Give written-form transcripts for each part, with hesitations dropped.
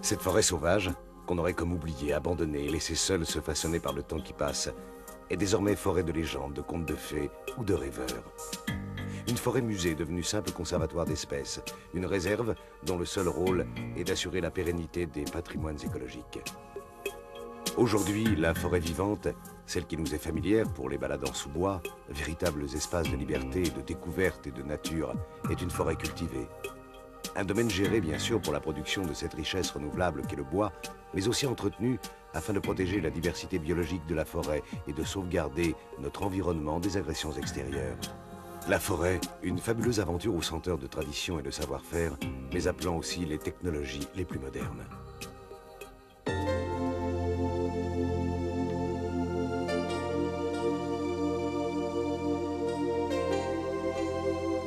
Cette forêt sauvage, qu'on aurait comme oubliée, abandonnée et laissée seule se façonner par le temps qui passe, est désormais forêt de légendes, de contes de fées ou de rêveurs. Une forêt musée devenue simple conservatoire d'espèces, une réserve dont le seul rôle est d'assurer la pérennité des patrimoines écologiques. Aujourd'hui, la forêt vivante, celle qui nous est familière pour les balades en sous-bois, véritables espaces de liberté, de découverte et de nature, est une forêt cultivée. Un domaine géré bien sûr pour la production de cette richesse renouvelable qu'est le bois, mais aussi entretenu afin de protéger la diversité biologique de la forêt et de sauvegarder notre environnement des agressions extérieures. La forêt, une fabuleuse aventure au senteur de tradition et de savoir-faire, mais appelant aussi les technologies les plus modernes.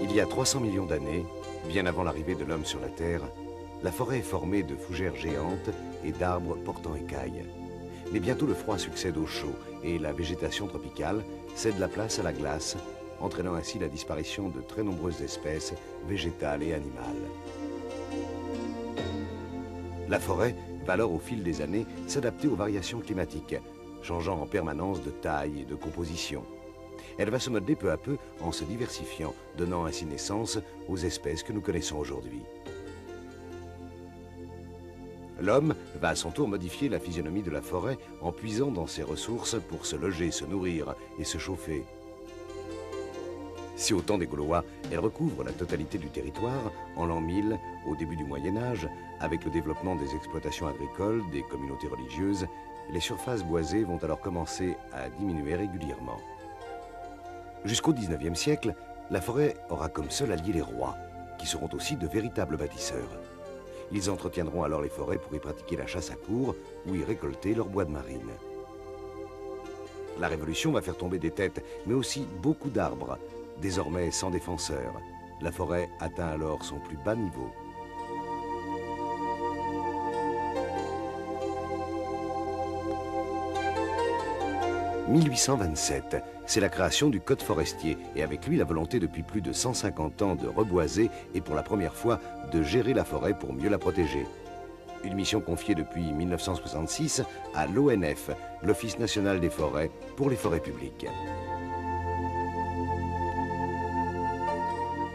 Il y a 300 millions d'années, bien avant l'arrivée de l'homme sur la Terre, la forêt est formée de fougères géantes et d'arbres portant écailles. Mais bientôt le froid succède au chaud et la végétation tropicale cède la place à la glace, entraînant ainsi la disparition de très nombreuses espèces végétales et animales. La forêt va alors au fil des années s'adapter aux variations climatiques, changeant en permanence de taille et de composition. Elle va se modeler peu à peu en se diversifiant, donnant ainsi naissance aux espèces que nous connaissons aujourd'hui. L'homme va à son tour modifier la physionomie de la forêt en puisant dans ses ressources pour se loger, se nourrir et se chauffer. Si au temps des Gaulois, elle recouvre la totalité du territoire, en l'an 1000, au début du Moyen-Âge, avec le développement des exploitations agricoles, des communautés religieuses, les surfaces boisées vont alors commencer à diminuer régulièrement. Jusqu'au XIXe siècle, la forêt aura comme seul allié les rois, qui seront aussi de véritables bâtisseurs. Ils entretiendront alors les forêts pour y pratiquer la chasse à courre ou y récolter leur bois de marine. La Révolution va faire tomber des têtes, mais aussi beaucoup d'arbres, désormais sans défenseurs. La forêt atteint alors son plus bas niveau. « 1827, c'est la création du Code forestier et avec lui la volonté depuis plus de 150 ans de reboiser et pour la première fois de gérer la forêt pour mieux la protéger. Une mission confiée depuis 1966 à l'ONF, l'Office national des forêts, pour les forêts publiques.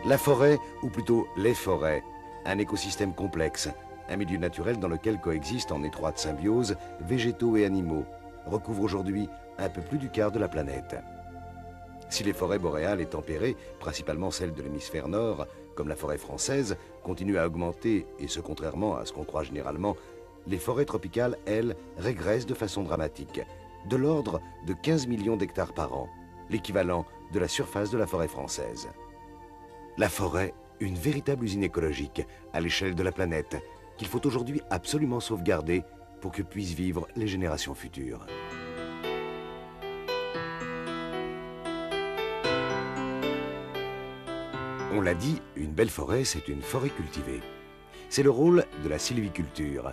La forêt, ou plutôt les forêts, un écosystème complexe, un milieu naturel dans lequel coexistent en étroite symbiose végétaux et animaux, recouvre aujourd'hui un peu plus du quart de la planète. Si les forêts boréales et tempérées, principalement celles de l'hémisphère nord, comme la forêt française, continuent à augmenter, et ce contrairement à ce qu'on croit généralement, les forêts tropicales, elles, régressent de façon dramatique, de l'ordre de 15 millions d'hectares par an, l'équivalent de la surface de la forêt française. La forêt, une véritable usine écologique à l'échelle de la planète, qu'il faut aujourd'hui absolument sauvegarder pour que puissent vivre les générations futures. On l'a dit, une belle forêt, c'est une forêt cultivée. C'est le rôle de la sylviculture.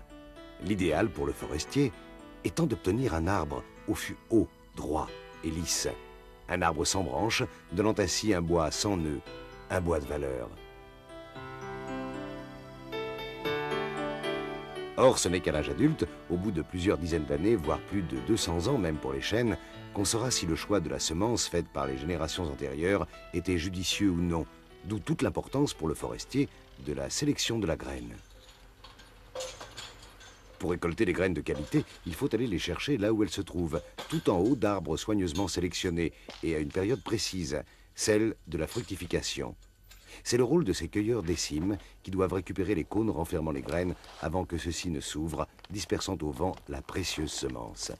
L'idéal pour le forestier étant d'obtenir un arbre au fût haut, droit et lisse. Un arbre sans branches, donnant ainsi un bois sans nœuds, un bois de valeur. Or, ce n'est qu'à l'âge adulte, au bout de plusieurs dizaines d'années, voire plus de 200 ans même pour les chênes, qu'on saura si le choix de la semence faite par les générations antérieures était judicieux ou non, d'où toute l'importance pour le forestier de la sélection de la graine. Pour récolter des graines de qualité, il faut aller les chercher là où elles se trouvent, tout en haut d'arbres soigneusement sélectionnés et à une période précise, celle de la fructification. C'est le rôle de ces cueilleurs d'écimes qui doivent récupérer les cônes renfermant les graines avant que ceux-ci ne s'ouvrent, dispersant au vent la précieuse semence.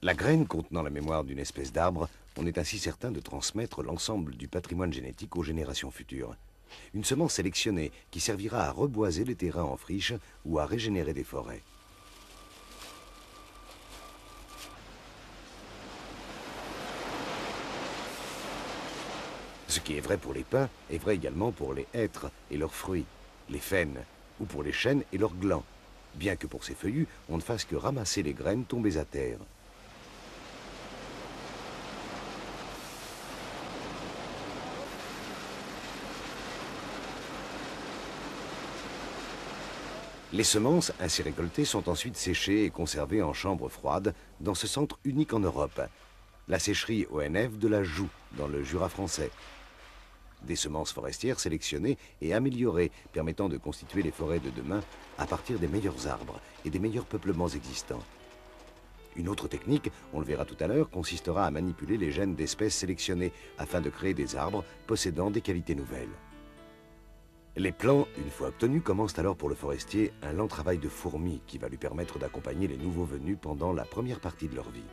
La graine contenant la mémoire d'une espèce d'arbre, on est ainsi certain de transmettre l'ensemble du patrimoine génétique aux générations futures. Une semence sélectionnée qui servira à reboiser les terrains en friche ou à régénérer des forêts. Ce qui est vrai pour les pins est vrai également pour les hêtres et leurs fruits, les faînes, ou pour les chênes et leurs glands, bien que pour ces feuillus, on ne fasse que ramasser les graines tombées à terre. Les semences ainsi récoltées sont ensuite séchées et conservées en chambre froide dans ce centre unique en Europe, la sécherie ONF de la Joux, dans le Jura français. Des semences forestières sélectionnées et améliorées, permettant de constituer les forêts de demain à partir des meilleurs arbres et des meilleurs peuplements existants. Une autre technique, on le verra tout à l'heure, consistera à manipuler les gènes d'espèces sélectionnées afin de créer des arbres possédant des qualités nouvelles. Les plants, une fois obtenus, commencent alors pour le forestier un lent travail de fourmi qui va lui permettre d'accompagner les nouveaux venus pendant la première partie de leur vie.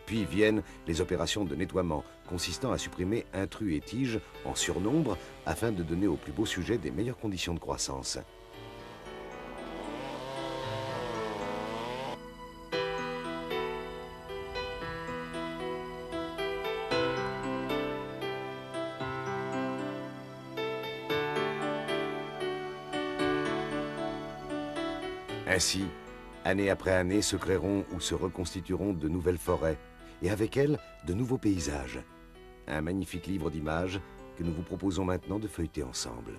Puis viennent les opérations de nettoiement, consistant à supprimer intrus et tiges en surnombre afin de donner aux plus beaux sujets des meilleures conditions de croissance. Ainsi, année après année se créeront ou se reconstitueront de nouvelles forêts, et avec elles, de nouveaux paysages. Un magnifique livre d'images que nous vous proposons maintenant de feuilleter ensemble.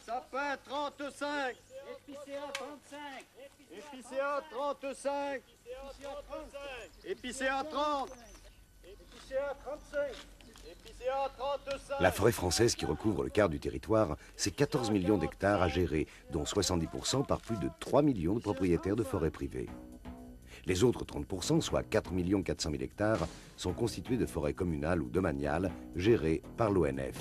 Sapin 35. Épicéa 35. Épicéa 35. Épicéa 30. Épicéa 35. Épicéa 35. La forêt française qui recouvre le quart du territoire, c'est 14 millions d'hectares à gérer, dont 70% par plus de 3 millions de propriétaires de forêts privées. Les autres 30%, soit 4 400 000 hectares, sont constitués de forêts communales ou domaniales gérées par l'ONF.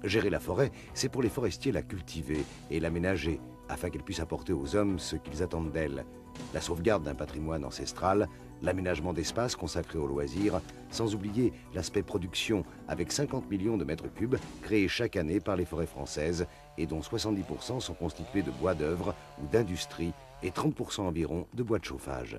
Gérer la forêt, c'est pour les forestiers la cultiver et l'aménager, afin qu'elle puisse apporter aux hommes ce qu'ils attendent d'elle. La sauvegarde d'un patrimoine ancestral, l'aménagement d'espaces consacrés aux loisirs, sans oublier l'aspect production, avec 50 millions de mètres cubes créés chaque année par les forêts françaises, et dont 70% sont constitués de bois d'œuvre ou d'industrie, et 30% environ de bois de chauffage.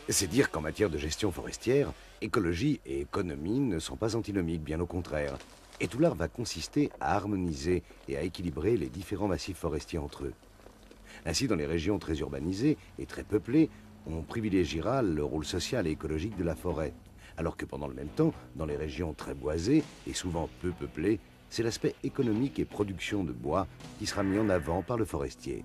C'est dire qu'en matière de gestion forestière, écologie et économie ne sont pas antinomiques, bien au contraire. Et tout l'art va consister à harmoniser et à équilibrer les différents massifs forestiers entre eux. Ainsi, dans les régions très urbanisées et très peuplées, on privilégiera le rôle social et écologique de la forêt. Alors que pendant le même temps, dans les régions très boisées et souvent peu peuplées, c'est l'aspect économique et production de bois qui sera mis en avant par le forestier.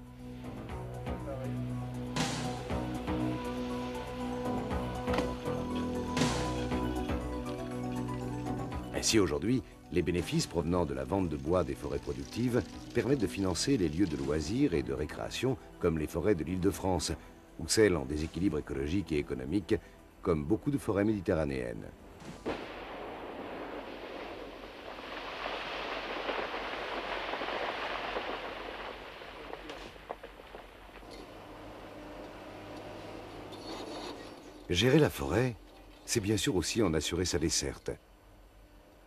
Ainsi, aujourd'hui, les bénéfices provenant de la vente de bois des forêts productives permettent de financer les lieux de loisirs et de récréation comme les forêts de l'Île-de-France, ou celles en déséquilibre écologique et économique, comme beaucoup de forêts méditerranéennes. Gérer la forêt, c'est bien sûr aussi en assurer sa desserte.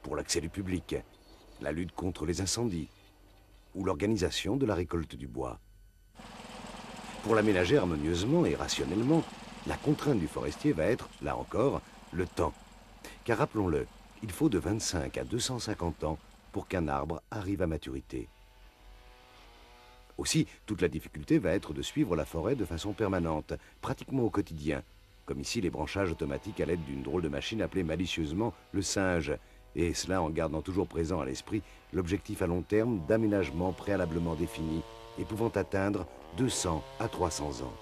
Pour l'accès du public, la lutte contre les incendies ou l'organisation de la récolte du bois. Pour l'aménager harmonieusement et rationnellement, la contrainte du forestier va être, là encore, le temps. Car rappelons-le, il faut de 25 à 250 ans pour qu'un arbre arrive à maturité. Aussi, toute la difficulté va être de suivre la forêt de façon permanente, pratiquement au quotidien, comme ici les branchages automatiques à l'aide d'une drôle de machine appelée malicieusement le singe, et cela en gardant toujours présent à l'esprit l'objectif à long terme d'aménagement préalablement défini et pouvant atteindre 200 à 300 ans.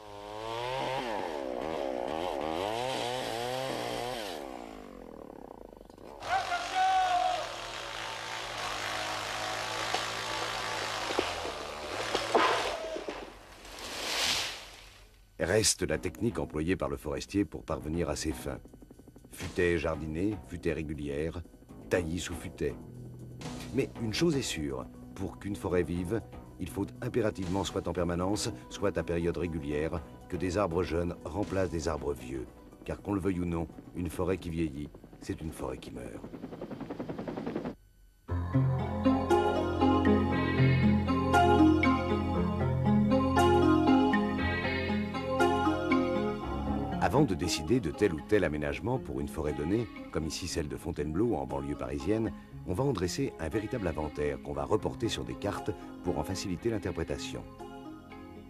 Reste la technique employée par le forestier pour parvenir à ses fins. Futaie jardinée, futaie régulière, taillis sous futaie. Mais une chose est sûre, pour qu'une forêt vive, il faut impérativement, soit en permanence, soit à période régulière, que des arbres jeunes remplacent des arbres vieux. Car qu'on le veuille ou non, une forêt qui vieillit, c'est une forêt qui meurt. Avant de décider de tel ou tel aménagement pour une forêt donnée, comme ici celle de Fontainebleau en banlieue parisienne, on va en dresser un véritable inventaire qu'on va reporter sur des cartes pour en faciliter l'interprétation.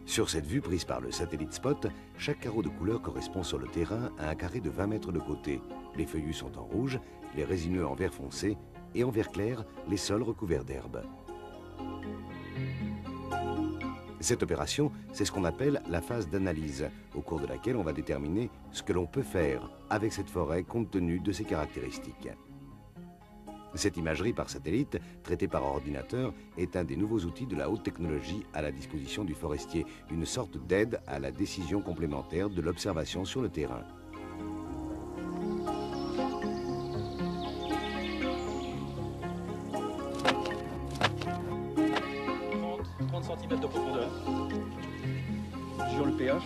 Sur cette vue prise par le satellite Spot, chaque carreau de couleur correspond sur le terrain à un carré de 20 mètres de côté. Les feuillus sont en rouge, les résineux en vert foncé et en vert clair, les sols recouverts d'herbe. Cette opération, c'est ce qu'on appelle la phase d'analyse, au cours de laquelle on va déterminer ce que l'on peut faire avec cette forêt compte tenu de ses caractéristiques. Cette imagerie par satellite, traitée par ordinateur, est un des nouveaux outils de la haute technologie à la disposition du forestier, une sorte d'aide à la décision complémentaire de l'observation sur le terrain. Cm de profondeur. Sur le pH.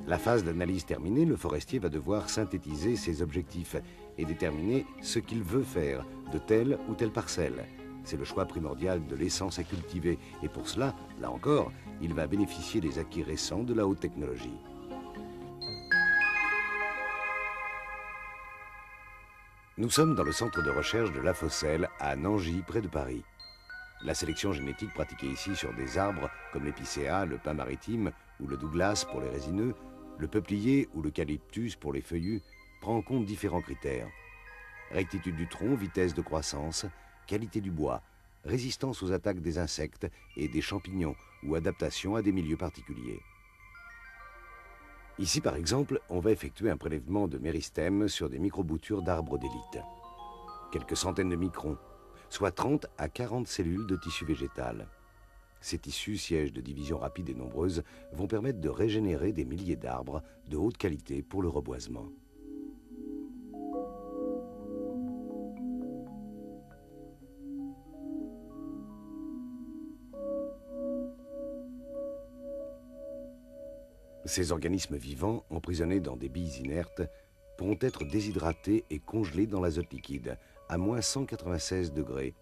La phase d'analyse terminée, le forestier va devoir synthétiser ses objectifs et déterminer ce qu'il veut faire de telle ou telle parcelle. C'est le choix primordial de l'essence à cultiver et pour cela, là encore, il va bénéficier des acquis récents de la haute technologie. Nous sommes dans le centre de recherche de La Fosselle, à Nangy, près de Paris. La sélection génétique pratiquée ici sur des arbres comme l'épicéa, le pin maritime ou le Douglas pour les résineux, le peuplier ou l'eucalyptus pour les feuillus, prend en compte différents critères. Rectitude du tronc, vitesse de croissance, qualité du bois, résistance aux attaques des insectes et des champignons ou adaptation à des milieux particuliers. Ici, par exemple, on va effectuer un prélèvement de méristème sur des microboutures d'arbres d'élite. Quelques centaines de microns, soit 30 à 40 cellules de tissu végétal. Ces tissus, sièges de division rapide et nombreuses, vont permettre de régénérer des milliers d'arbres de haute qualité pour le reboisement. Ces organismes vivants, emprisonnés dans des billes inertes, pourront être déshydratés et congelés dans l'azote liquide, à moins 196 degrés,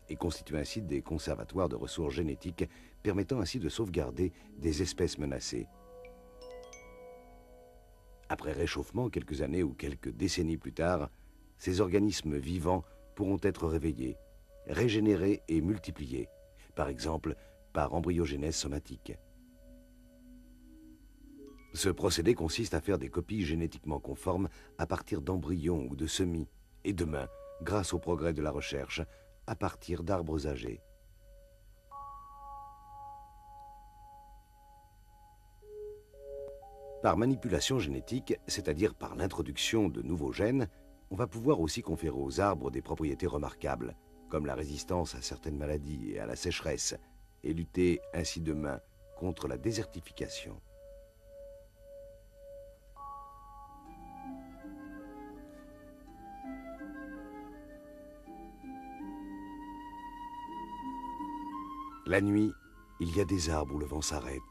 et constituent ainsi des conservatoires de ressources génétiques, permettant ainsi de sauvegarder des espèces menacées. Après réchauffement, quelques années ou quelques décennies plus tard, ces organismes vivants pourront être réveillés, régénérés et multipliés, par exemple par embryogénèse somatique. Ce procédé consiste à faire des copies génétiquement conformes à partir d'embryons ou de semis, et demain, grâce au progrès de la recherche, à partir d'arbres âgés. Par manipulation génétique, c'est-à-dire par l'introduction de nouveaux gènes, on va pouvoir aussi conférer aux arbres des propriétés remarquables, comme la résistance à certaines maladies et à la sécheresse, et lutter ainsi demain contre la désertification. La nuit, il y a des arbres où le vent s'arrête,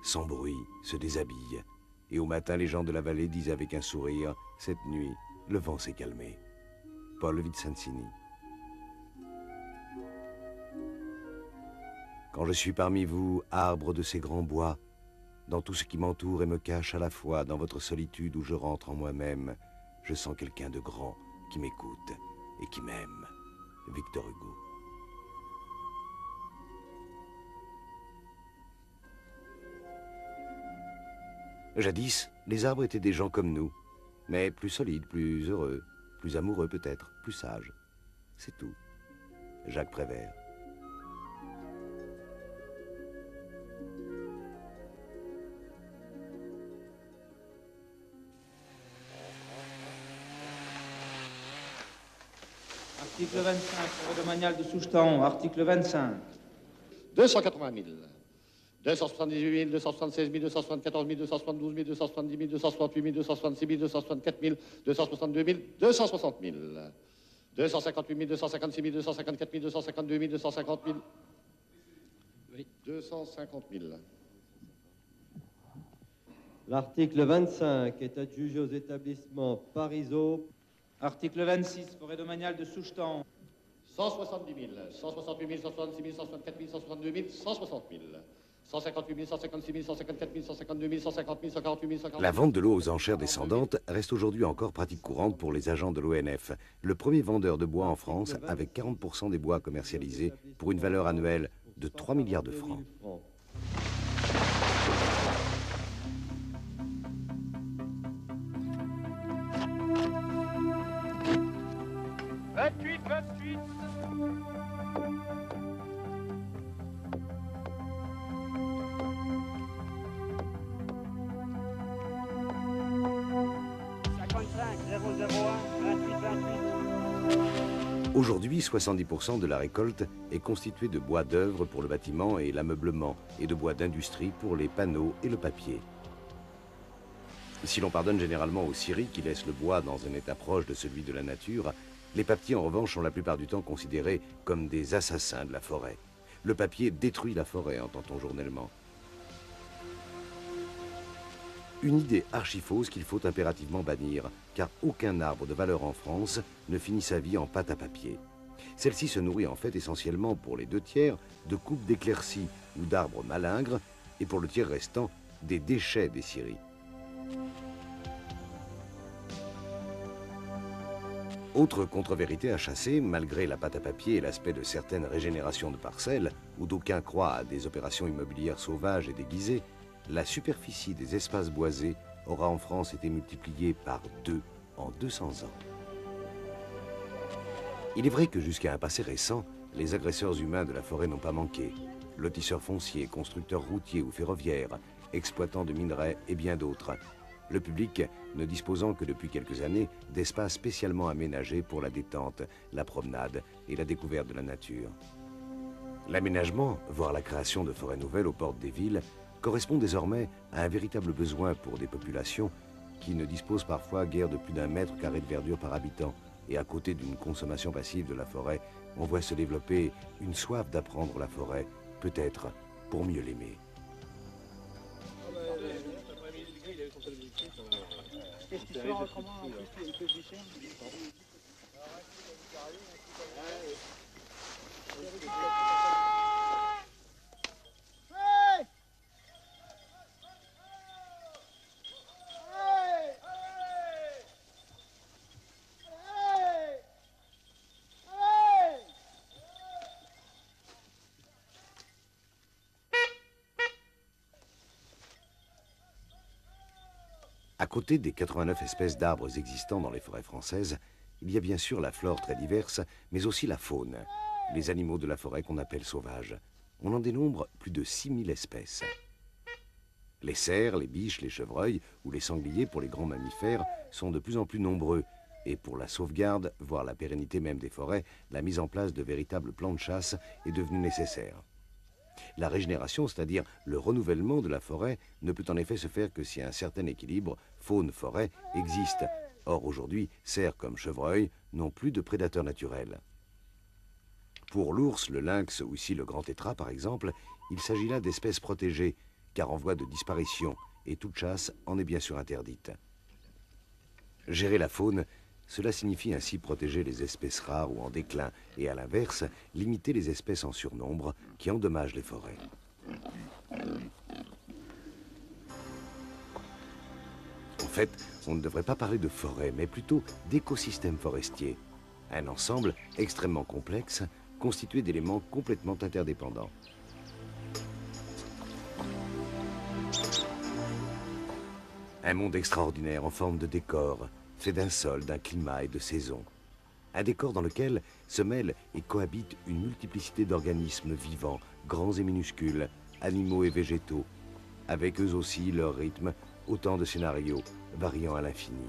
sans bruit, se déshabille. Et au matin, les gens de la vallée disent avec un sourire, « Cette nuit, le vent s'est calmé. » Paul Vicenzini. Quand je suis parmi vous, arbres de ces grands bois, dans tout ce qui m'entoure et me cache à la fois, dans votre solitude où je rentre en moi-même, je sens quelqu'un de grand qui m'écoute et qui m'aime. Victor Hugo. Jadis, les arbres étaient des gens comme nous, mais plus solides, plus heureux, plus amoureux peut-être, plus sages. C'est tout. Jacques Prévert. Article 25, forêt domaniale de Soucheton. Article 25. 280 000. 278 000, 276 000, 274 000, 272 000, 270 000, 268 000, 266 000, 264 000, 262 000, 260 000. 258 000, 256 000, 254 000, 252 000, 250 000. Oui. 250 000. L'article 25 est adjugé aux établissements Parisot. Article 26, forêt domaniale de Soucheton. 170 000, 168 000, 166 000, 164 000, 162 000, 160 000. 158 000, 156 000, 154 000, 152 000, 150 000, 148 000, 140 000. La vente de l'eau aux enchères descendantes reste aujourd'hui encore pratique courante pour les agents de l'ONF, le premier vendeur de bois en France avec 40% des bois commercialisés pour une valeur annuelle de 3 milliards de francs. 28, 28. Aujourd'hui, 70% de la récolte est constituée de bois d'œuvre pour le bâtiment et l'ameublement et de bois d'industrie pour les panneaux et le papier. Si l'on pardonne généralement aux scieries qui laissent le bois dans un état proche de celui de la nature, les papetiers en revanche sont la plupart du temps considérés comme des assassins de la forêt. Le papier détruit la forêt, entend-on journellement. Une idée archi-fausse qu'il faut impérativement bannir, car aucun arbre de valeur en France ne finit sa vie en pâte à papier. Celle-ci se nourrit en fait essentiellement pour les 2/3 de coupes d'éclaircies ou d'arbres malingres, et pour le tiers restant, des déchets des scieries. Autre contre-vérité à chasser, malgré la pâte à papier et l'aspect de certaines régénérations de parcelles, où d'aucuns croient à des opérations immobilières sauvages et déguisées, la superficie des espaces boisés aura en France été multipliée par 2 en 200 ans. Il est vrai que jusqu'à un passé récent, les agresseurs humains de la forêt n'ont pas manqué. Lotisseurs fonciers, constructeurs routiers ou ferroviaires, exploitants de minerais et bien d'autres. Le public ne disposant que depuis quelques années d'espaces spécialement aménagés pour la détente, la promenade et la découverte de la nature. L'aménagement, voire la création de forêts nouvelles aux portes des villes, correspond désormais à un véritable besoin pour des populations qui ne disposent parfois guère de plus d'1 mètre carré de verdure par habitant. Et à côté d'une consommation passive de la forêt, on voit se développer une soif d'apprendre la forêt, peut-être pour mieux l'aimer. Qu'est-ce qu'il fait autrement en plus il peut glisser? À côté des 89 espèces d'arbres existants dans les forêts françaises, il y a bien sûr la flore très diverse, mais aussi la faune, les animaux de la forêt qu'on appelle sauvages. On en dénombre plus de 6000 espèces. Les cerfs, les biches, les chevreuils ou les sangliers pour les grands mammifères sont de plus en plus nombreux. Et pour la sauvegarde, voire la pérennité même des forêts, la mise en place de véritables plans de chasse est devenue nécessaire. La régénération, c'est-à-dire le renouvellement de la forêt, ne peut en effet se faire que si un certain équilibre faune-forêt existe. Or aujourd'hui, cerfs comme chevreuils n'ont plus de prédateurs naturels. Pour l'ours, le lynx ou ici le grand tétras par exemple, il s'agit là d'espèces protégées, car en voie de disparition, et toute chasse en est bien sûr interdite. Gérer la faune, cela signifie ainsi protéger les espèces rares ou en déclin, et à l'inverse, limiter les espèces en surnombre qui endommagent les forêts. En fait, on ne devrait pas parler de forêt, mais plutôt d'écosystème forestier. Un ensemble extrêmement complexe, constitué d'éléments complètement interdépendants. Un monde extraordinaire en forme de décor, fait d'un sol, d'un climat et de saisons. Un décor dans lequel se mêlent et cohabitent une multiplicité d'organismes vivants, grands et minuscules, animaux et végétaux, avec eux aussi leur rythme, autant de scénarios variant à l'infini.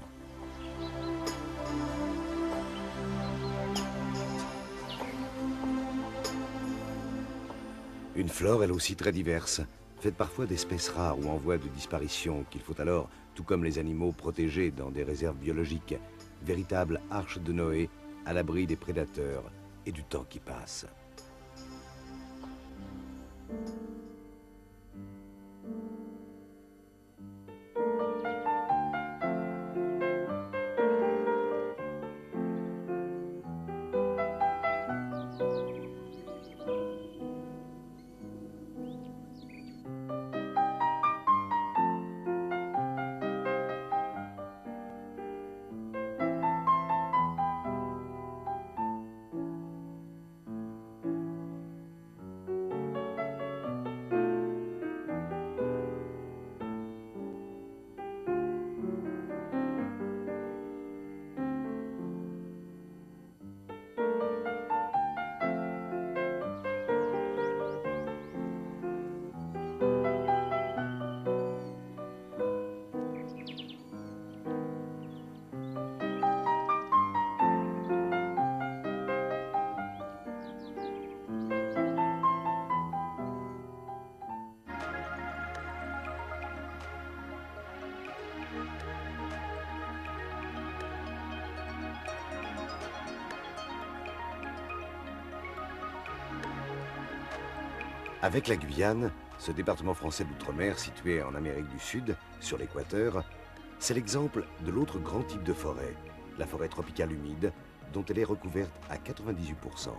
Une flore, elle aussi très diverse, faite parfois d'espèces rares ou en voie de disparition, qu'il faut alors, tout comme les animaux, protéger dans des réserves biologiques, véritables arches de Noé, à l'abri des prédateurs et du temps qui passe. Avec la Guyane, ce département français d'outre-mer situé en Amérique du Sud, sur l'équateur, c'est l'exemple de l'autre grand type de forêt, la forêt tropicale humide, dont elle est recouverte à 98%.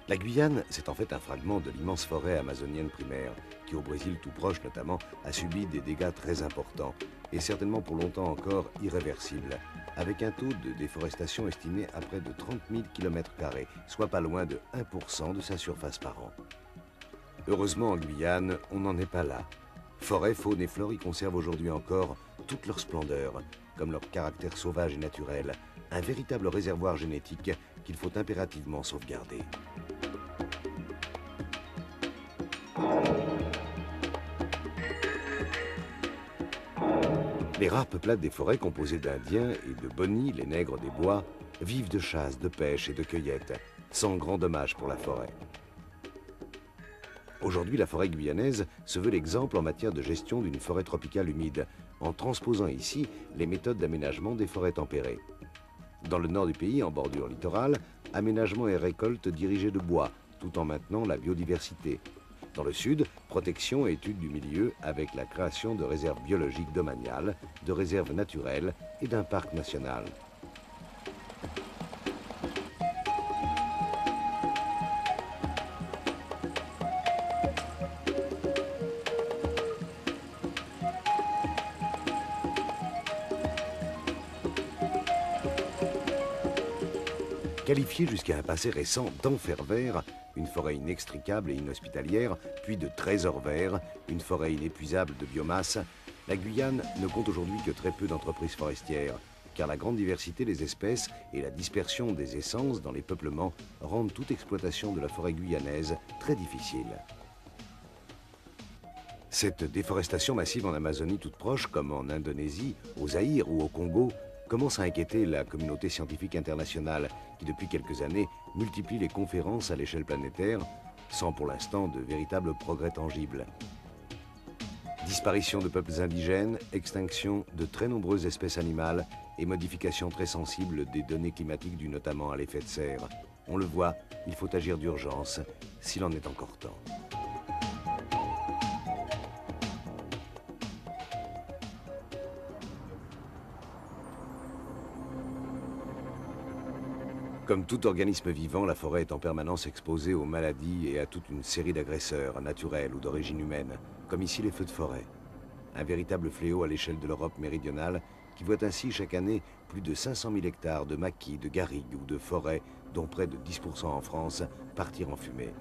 La Guyane, c'est en fait un fragment de l'immense forêt amazonienne primaire, qui au Brésil tout proche notamment, a subi des dégâts très importants, et certainement pour longtemps encore irréversibles, avec un taux de déforestation estimé à près de 30 000 km², soit pas loin de 1% de sa surface par an. Heureusement, en Guyane, on n'en est pas là. Forêt, faune et flore y conservent aujourd'hui encore toute leur splendeur, comme leur caractère sauvage et naturel, un véritable réservoir génétique qu'il faut impérativement sauvegarder. Les rares peuplades des forêts composées d'Indiens et de Bonnies, les nègres des bois, vivent de chasse, de pêche et de cueillette, sans grand dommage pour la forêt. Aujourd'hui, la forêt guyanaise se veut l'exemple en matière de gestion d'une forêt tropicale humide, en transposant ici les méthodes d'aménagement des forêts tempérées. Dans le nord du pays, en bordure littorale, aménagement et récolte dirigée de bois, tout en maintenant la biodiversité. Dans le sud, protection et étude du milieu avec la création de réserves biologiques domaniales, de réserves naturelles et d'un parc national. Qualifiée jusqu'à un passé récent d'enfer vert, une forêt inextricable et inhospitalière, puis de trésor vert, une forêt inépuisable de biomasse, la Guyane ne compte aujourd'hui que très peu d'entreprises forestières, car la grande diversité des espèces et la dispersion des essences dans les peuplements rendent toute exploitation de la forêt guyanaise très difficile. Cette déforestation massive en Amazonie toute proche, comme en Indonésie, au Zaïre ou au Congo, commence à inquiéter la communauté scientifique internationale qui, depuis quelques années, multiplie les conférences à l'échelle planétaire, sans pour l'instant de véritables progrès tangibles. Disparition de peuples indigènes, extinction de très nombreuses espèces animales et modification très sensible des données climatiques dues notamment à l'effet de serre. On le voit, il faut agir d'urgence, s'il en est encore temps. Comme tout organisme vivant, la forêt est en permanence exposée aux maladies et à toute une série d'agresseurs, naturels ou d'origine humaine, comme ici les feux de forêt. Un véritable fléau à l'échelle de l'Europe méridionale qui voit ainsi chaque année plus de 500 000 hectares de maquis, de garrigues ou de forêts, dont près de 10% en France, partir en fumée.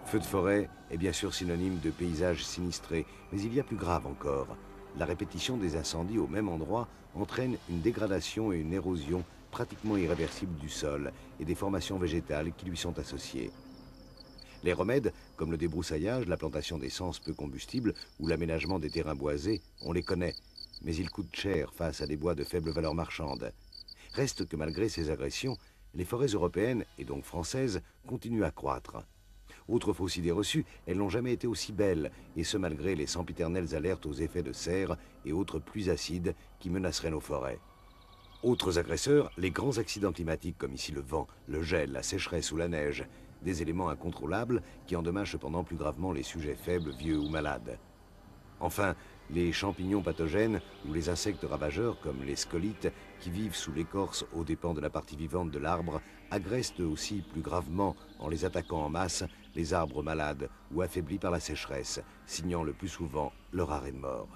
Feu de forêt est bien sûr synonyme de paysages sinistrés, mais il y a plus grave encore. la répétition des incendies au même endroit entraîne une dégradation et une érosion pratiquement irréversibles du sol et des formations végétales qui lui sont associées. Les remèdes, comme le débroussaillage, la plantation d'essences peu combustibles ou l'aménagement des terrains boisés, on les connaît, mais ils coûtent cher face à des bois de faible valeur marchande. Reste que malgré ces agressions, les forêts européennes, et donc françaises, continuent à croître. Autre fausse idée reçue, elles n'ont jamais été aussi belles, et ce malgré les sempiternelles alertes aux effets de serre et autres pluies acides qui menaceraient nos forêts. Autres agresseurs, les grands accidents climatiques comme ici le vent, le gel, la sécheresse ou la neige, des éléments incontrôlables qui endommagent cependant plus gravement les sujets faibles, vieux ou malades. Enfin, les champignons pathogènes ou les insectes ravageurs comme les scolites qui vivent sous l'écorce aux dépens de la partie vivante de l'arbre agressent eux aussi plus gravement en les attaquant en masse les arbres malades ou affaiblis par la sécheresse, signant le plus souvent leur arrêt de mort.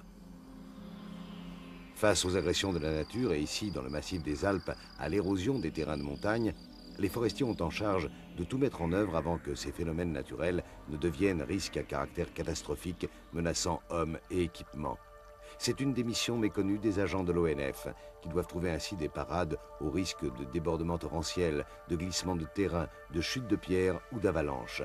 Face aux agressions de la nature et ici dans le massif des Alpes à l'érosion des terrains de montagne, les forestiers ont en charge de tout mettre en œuvre avant que ces phénomènes naturels ne deviennent risques à caractère catastrophique menaçant hommes et équipements. C'est une des missions méconnues des agents de l'ONF qui doivent trouver ainsi des parades au risque de débordements torrentiels, de glissements de terrain, de chutes de pierres ou d'avalanches.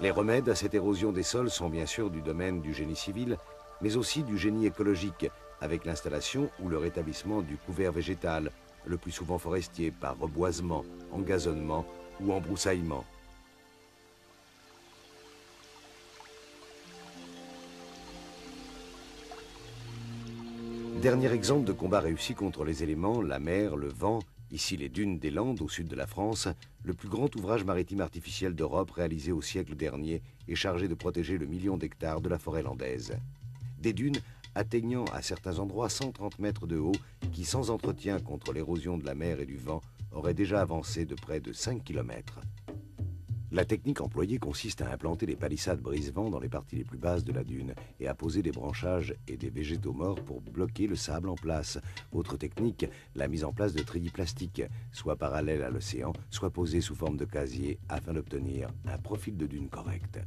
Les remèdes à cette érosion des sols sont bien sûr du domaine du génie civil, mais aussi du génie écologique, avec l'installation ou le rétablissement du couvert végétal, le plus souvent forestier, par reboisement, engazonnement ou embroussaillement. Dernier exemple de combat réussi contre les éléments, la mer, le vent, ici les dunes des Landes au sud de la France, le plus grand ouvrage maritime artificiel d'Europe réalisé au siècle dernier et chargé de protéger le million d'hectares de la forêt landaise. Des dunes atteignant à certains endroits 130 mètres de haut qui, sans entretien contre l'érosion de la mer et du vent, auraient déjà avancé de près de 5 km. La technique employée consiste à implanter des palissades brise-vent dans les parties les plus basses de la dune et à poser des branchages et des végétaux morts pour bloquer le sable en place. Autre technique, la mise en place de treillis plastiques, soit parallèles à l'océan, soit posés sous forme de casier afin d'obtenir un profil de dune correct.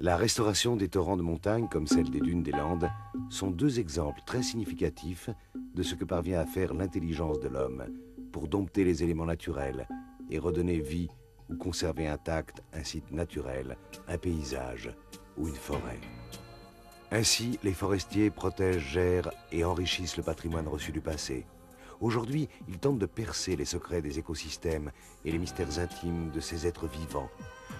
La restauration des torrents de montagne, comme celle des dunes des Landes, sont deux exemples très significatifs de ce que parvient à faire l'intelligence de l'homme pour dompter les éléments naturels et redonner vie ou conserver intact un site naturel, un paysage ou une forêt. Ainsi, les forestiers protègent, gèrent et enrichissent le patrimoine reçu du passé. Aujourd'hui, ils tentent de percer les secrets des écosystèmes et les mystères intimes de ces êtres vivants,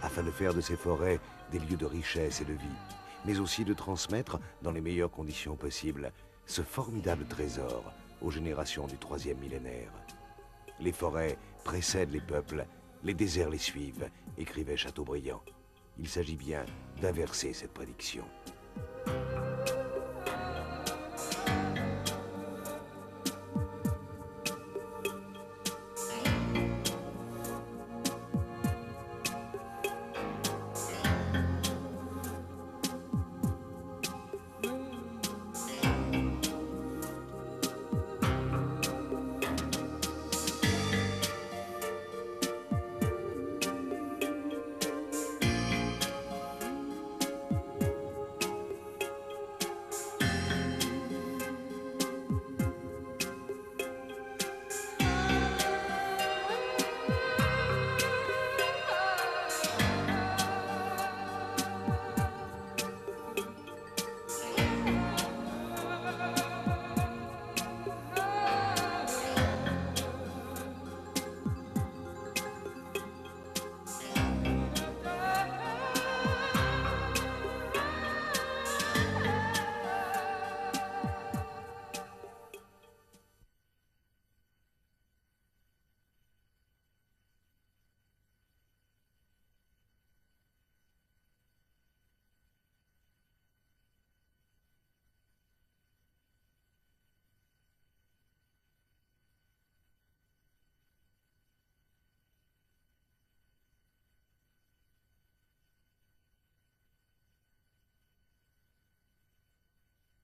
afin de faire de ces forêts des lieux de richesse et de vie, mais aussi de transmettre, dans les meilleures conditions possibles, ce formidable trésor aux générations du 3e millénaire. Les forêts précèdent les peuples, les déserts les suivent, écrivait Chateaubriand. Il s'agit bien d'inverser cette prédiction.